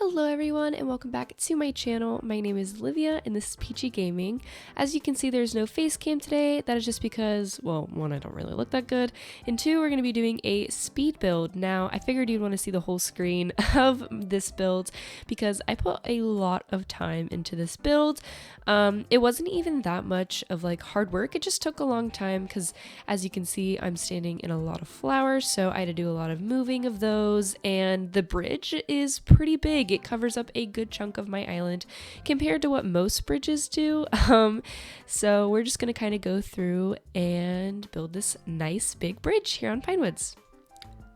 Hello everyone and welcome back to my channel. My name is Alivia and this is peachygaming. As you can see, there's no face cam today. That is just because, well, one, I don't really look that good, and two, we're going to be doing a speed build. Now, I figured you'd want to see the whole screen of this build because I put a lot of time into this build. It wasn't even that much of like hard work. It just took a long time because, as you can see, I'm standing in a lot of flowers, so I had to do a lot of moving of those, and the bridge is pretty big. It covers up a good chunk of my island compared to what most bridges do. So we're just going to kind of go through and build this nice big bridge here on Pinewoods.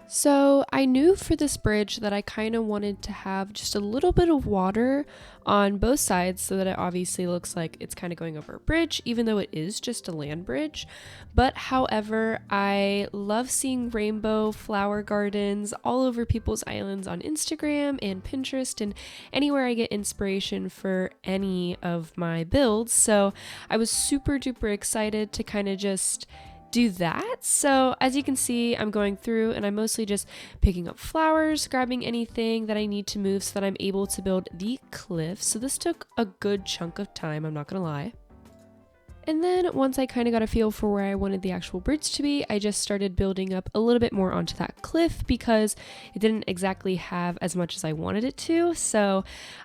So I knew for this bridge that I kind of wanted to have just a little bit of water on both sides so that it obviously looks like it's kind of going over a bridge, even though it is just a land bridge. But however, I love seeing rainbow flower gardens all over people's islands on Instagram and Pinterest and anywhere I get inspiration for any of my builds. So I was super duper excited to kind of just do that. So as you can see, I'm going through and I'm mostly just picking up flowers, grabbing anything that I need to move so that I'm able to build the cliff. So this took a good chunk of time, I'm not gonna lie. And then once I kind of got a feel for where I wanted the actual bridge to be, I just started building up a little bit more onto that cliff because it didn't exactly have as much as I wanted it to. So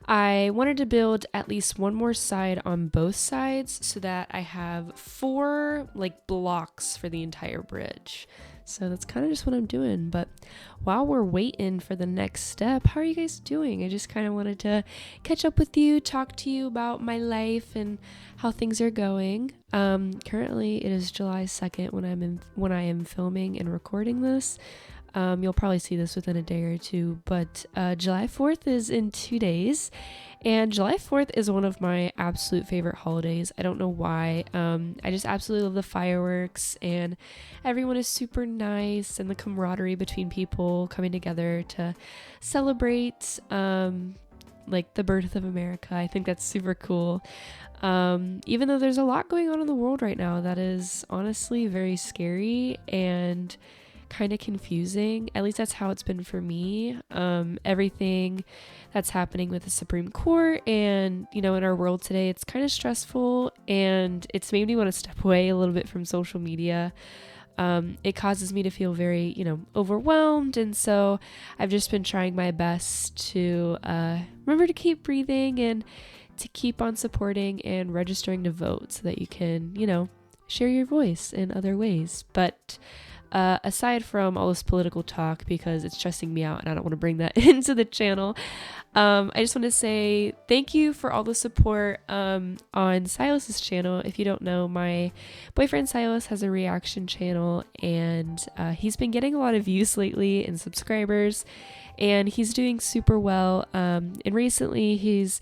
I wanted to build at least one more side on both sides so that I have 4 like blocks for the entire bridge. So that's kind of just what I'm doing. But while we're waiting for the next step, how are you guys doing? I just kind of wanted to catch up with you, talk to you about my life and how things are going. Currently it is July 2nd when I am filming and recording this. You'll probably see this within a day or two, but July 4th is in 2 days, and July 4th is one of my absolute favorite holidays. I don't know why. I just absolutely love the fireworks, and everyone is super nice, and the camaraderie between people coming together to celebrate like the birth of America. I think that's super cool. Even though there's a lot going on in the world right now that is honestly very scary and kind of confusing. At least that's how it's been for me. Everything that's happening with the Supreme Court and, you know, in our world today, it's kind of stressful, and it's made me want to step away a little bit from social media. It causes me to feel very, overwhelmed, and so I've just been trying my best to remember to keep breathing and to keep on supporting and registering to vote so that you can, share your voice in other ways. But aside from all this political talk, because it's stressing me out and I don't want to bring that into the channel, I just want to say thank you for all the support on SILAS'S channel. If you don't know, my boyfriend Silas has a reaction channel, and he's been getting a lot of views lately and subscribers, and he's doing super well. And recently he's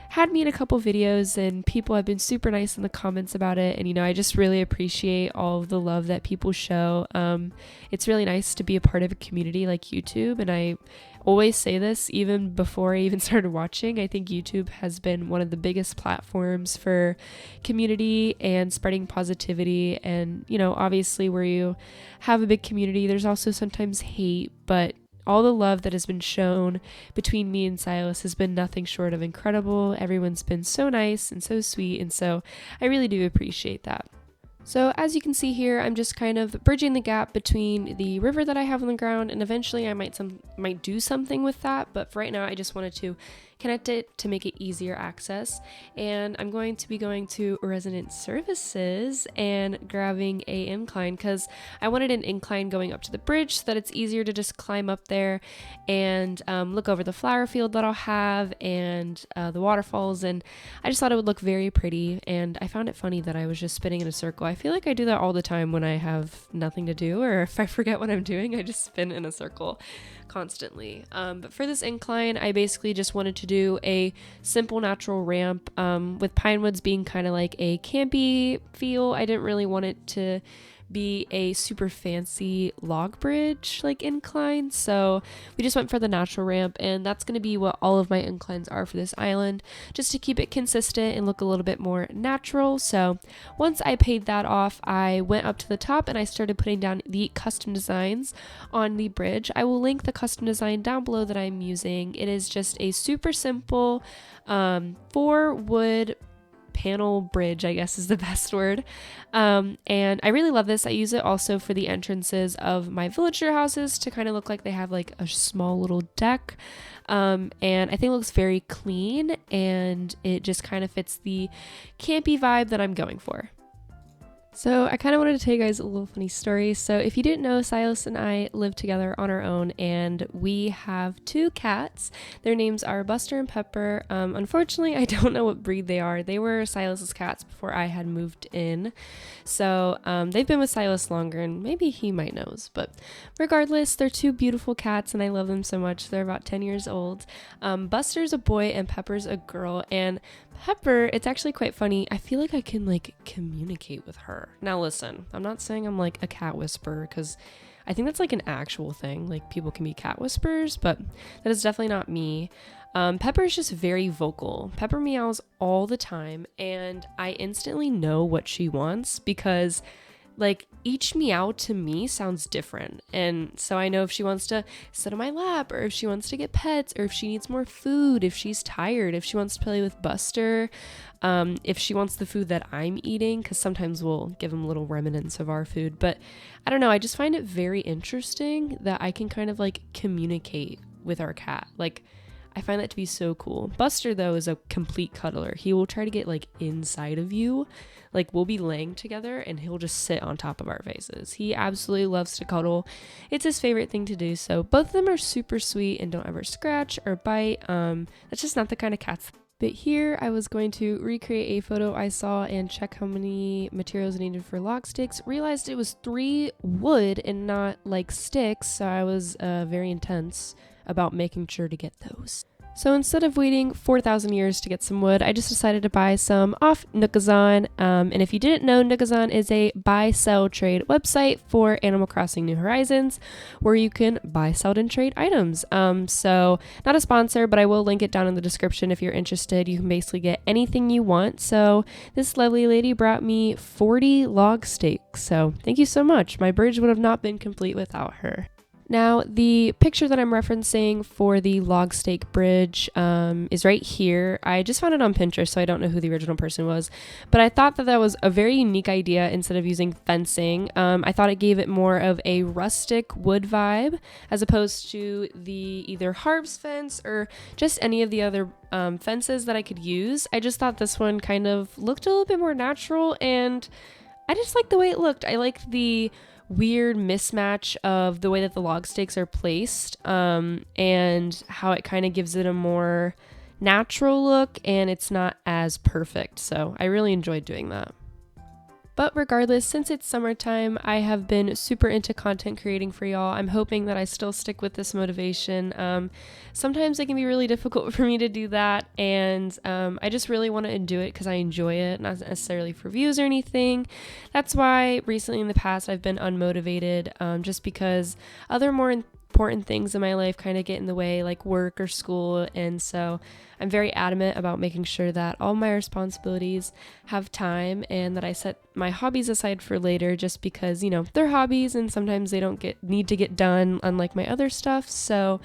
had me in a couple videos, and people have been super nice in the comments about it, and I just really appreciate all of the love that people show. It's really nice to be a part of a community like YouTube, and I always say this even before I even started watching. I think YouTube has been one of the biggest platforms for community and spreading positivity, and obviously where you have a big community, there's also sometimes hate, but all the love that has been shown between me and Silas has been nothing short of incredible. Everyone's been so nice and so sweet, and so I really do appreciate that. So as you can see here, I'm just kind of bridging the gap between the river that I have on the ground, and eventually I might do something with that, but for right now I just wanted to connect it to make it easier access. And I'm going to be going to Resident Services and grabbing a incline because I wanted an incline going up to the bridge so that it's easier to just climb up there and look over the flower field that I'll have and the waterfalls, and I just thought it would look very pretty. And I found it funny that I was just spinning in a circle. I feel like I do that all the time when I have nothing to do, or if I forget what I'm doing, I just spin in a circle constantly. But for this incline, I basically just wanted to do a simple natural ramp, with Pinewoods being kind of like a campy feel. I didn't really want it to be a super fancy log bridge like incline, so we just went for the natural ramp, and that's going to be what all of my inclines are for this island, just to keep it consistent and look a little bit more natural. So once I paid that off, I went up to the top and I started putting down the custom designs on the bridge. I will link the custom design down below that I'm using. It is just a super simple 4 wood panel bridge, I guess is the best word. And I really love this. I use it also for the entrances of my villager houses to kind of look like they have like a small little deck. And I think it looks very clean, and it just kind of fits the campy vibe that I'm going for. So I kind of wanted to tell you guys a little funny story. So if you didn't know, Silas and I live together on our own, and we have 2 cats. Their names are Buster and Pepper. Unfortunately, I don't know what breed they are. They were Silas's cats before I had moved in. So they've been with Silas longer, and maybe he might knows. But regardless, they're 2 beautiful cats, and I love them so much. They're about 10 years old. Buster's a boy and Pepper's a girl. And Pepper, it's actually quite funny. I feel like I can like communicate with her. Now listen, I'm not saying I'm like a cat whisperer, because I think that's like an actual thing. Like people can be cat whisperers, but that is definitely not me. Pepper is just very vocal. Pepper meows all the time, and I instantly know what she wants because like each meow to me sounds different. And so I know if she wants to sit on my lap, or if she wants to get pets, or if she needs more food, if she's tired, if she wants to play with Buster, if she wants the food that I'm eating, because sometimes we'll give him little remnants of our food. But I don't know, I just find it very interesting that I can kind of like communicate with our cat. Like I find that to be so cool. Buster, though, is a complete cuddler. He will try to get like inside of you. Like we'll be laying together and he'll just sit on top of our faces. He absolutely loves to cuddle. It's his favorite thing to do. So both of them are super sweet and don't ever scratch or bite. That's just not the kind of cats. But here I was going to recreate a photo I saw and check how many materials I needed for log sticks. Realized it was 3 wood and not like sticks. So I was very intense about making sure to get those. So instead of waiting 4,000 years to get some wood, I just decided to buy some off Nookazon. And if you didn't know, Nookazon is a buy-sell trade website for Animal Crossing New Horizons, where you can buy, sell, and trade items. So not a sponsor, but I will link it down in the description if you're interested. You can basically get anything you want. So this lovely lady brought me 40 log stakes. So thank you so much. My bridge would have not been complete without her. Now, the picture that I'm referencing for the log stake bridge is right here. I just found it on Pinterest, so I don't know who the original person was, but I thought that that was a very unique idea instead of using fencing. I thought it gave it more of a rustic wood vibe as opposed to the either harvest fence or just any of the other fences that I could use. I just thought this one kind of looked a little bit more natural, and I just liked the way it looked. I liked the weird mismatch of the way that the log stakes are placed, and how it kind of gives it a more natural look, and it's not as perfect. So I really enjoyed doing that. But regardless, since it's summertime, I have been super into content creating for y'all. I'm hoping that I still stick with this motivation. Sometimes it can be really difficult for me to do that, and I just really want to do it because I enjoy it, not necessarily for views or anything. That's why recently in the past I've been unmotivated, just because other more important things in my life kind of get in the way, like work or school, and so I'm very adamant about making sure that all my responsibilities have time and that I set my hobbies aside for later, just because, you know, they're hobbies and sometimes they don't need to get done, unlike my other stuff. So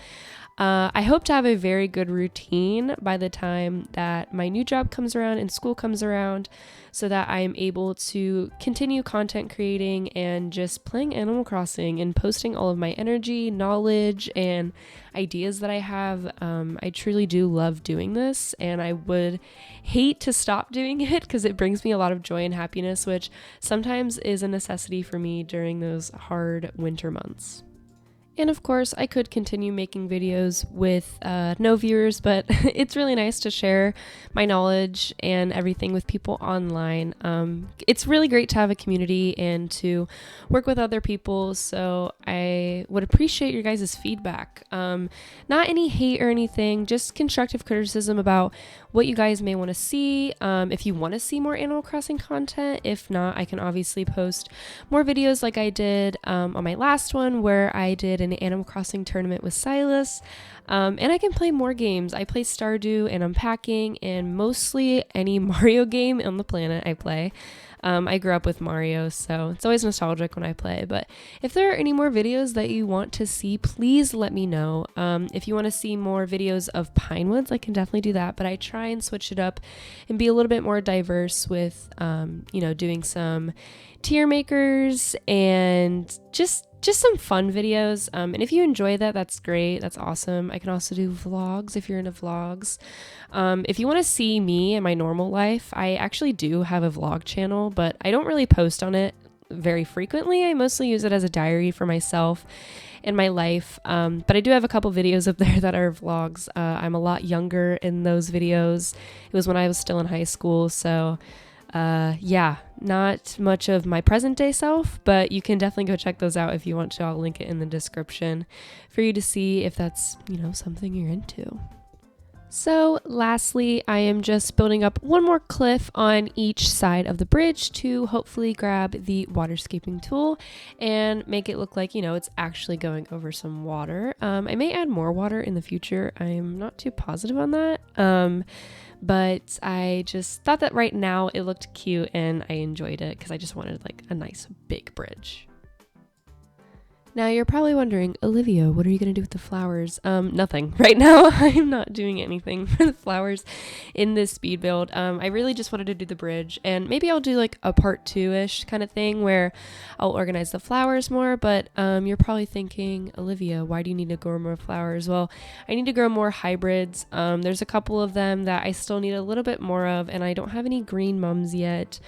I hope to have a very good routine by the time that my new job comes around and school comes around, so that I am able to continue content creating and just playing Animal Crossing and posting all of my energy, knowledge, and ideas that I have. I truly do love doing this, and I would hate to stop doing it because it brings me a lot of joy and happiness, which sometimes is a necessity for me during those hard winter months. And of course, I could continue making videos with no viewers, but it's really nice to share my knowledge and everything with people online. It's really great to have a community and to work with other people, so I would appreciate your guys' feedback. Not any hate or anything, just constructive criticism about what you guys may want to see. If you want to see more Animal Crossing content, if not, I can obviously post more videos like I did on my last one where I did an Animal Crossing tournament with SILAS'S, and I can play more games. I play Stardew and Unpacking and mostly any Mario game on the planet I play. I grew up with Mario, so it's always nostalgic when I play, but if there are any more videos that you want to see, please let me know. If you want to see more videos of Pinewoods, I can definitely do that, but I try and switch it up and be a little bit more diverse with, doing some tier makers and just some fun videos. And if you enjoy that, that's great. That's awesome. I can also do vlogs if you're into vlogs. If you want to see me and my normal life, I actually do have a vlog channel, but I don't really post on it very frequently. I mostly use it as a diary for myself and my life. But I do have a couple videos up there that are vlogs. I'm a lot younger in those videos. It was when I was still in high school. So yeah, not much of my present day self, but you can definitely go check those out if you want to. I'll link it in the description for you to see if that's, something you're into. So lastly, I am just building up one more cliff on each side of the bridge to hopefully grab the waterscaping tool and make it look like, it's actually going over some water. I may add more water in the future. I'm not too positive on that. But I just thought that right now it looked cute and I enjoyed it because I just wanted like a nice big bridge. Now you're probably wondering, Olivia, what are you going to do with the flowers? Nothing. Right now I'm not doing anything for the flowers in this speed build. I really just wanted to do the bridge, and maybe I'll do like a part 2-ish kind of thing where I'll organize the flowers more, but you're probably thinking, Olivia, why do you need to grow more flowers? Well, I need to grow more hybrids. There's a couple of them that I still need a little bit more of, and I don't have any green mums yet.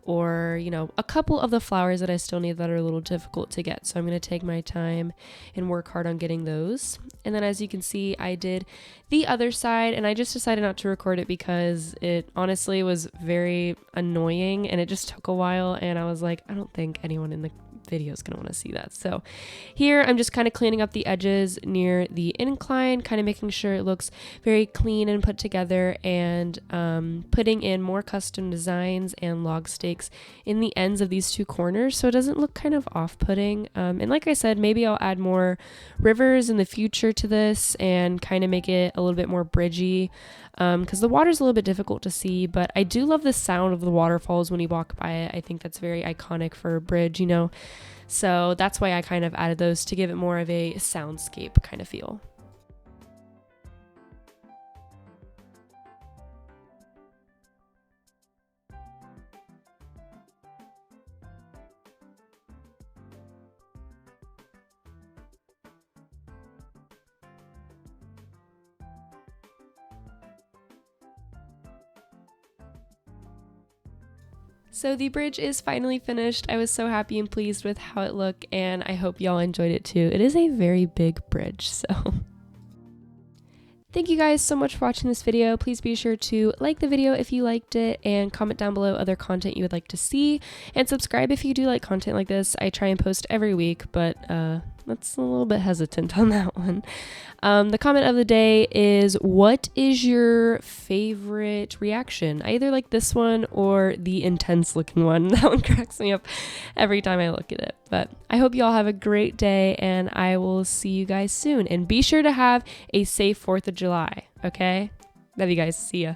Or, a couple of the flowers that I still need that are a little difficult to get. So I'm going to take my time and work hard on getting those. And then as you can see, I did the other side, and I just decided not to record it because it honestly was very annoying and it just took a while. And I was like, I don't think anyone in the video is going to want to see that. So here I'm just kind of cleaning up the edges near the incline, kind of making sure it looks very clean and put together, and putting in more custom designs and log stakes in the ends of these two corners so it doesn't look kind of off-putting. And like I said, maybe I'll add more rivers in the future to this and kind of make it a little bit more bridgy, because the water's a little bit difficult to see, but I do love the sound of the waterfalls when you walk by it. I think that's very iconic for a bridge, so that's why I kind of added those to give it more of a soundscape kind of feel. So the bridge is finally finished. I was so happy and pleased with how it looked, and I hope y'all enjoyed it too. It is a very big bridge, so thank you guys so much for watching this video. Please be sure to like the video if you liked it, and comment down below other content you would like to see, and subscribe if you do like content like this. I try and post every week, but that's a little bit hesitant on that one. The comment of the day is, what is your favorite reaction? I either like this one or the intense looking one. That one cracks me up every time I look at it. But I hope you all have a great day, and I will see you guys soon. And be sure to have a safe 4th of July, okay? Love you guys. See ya.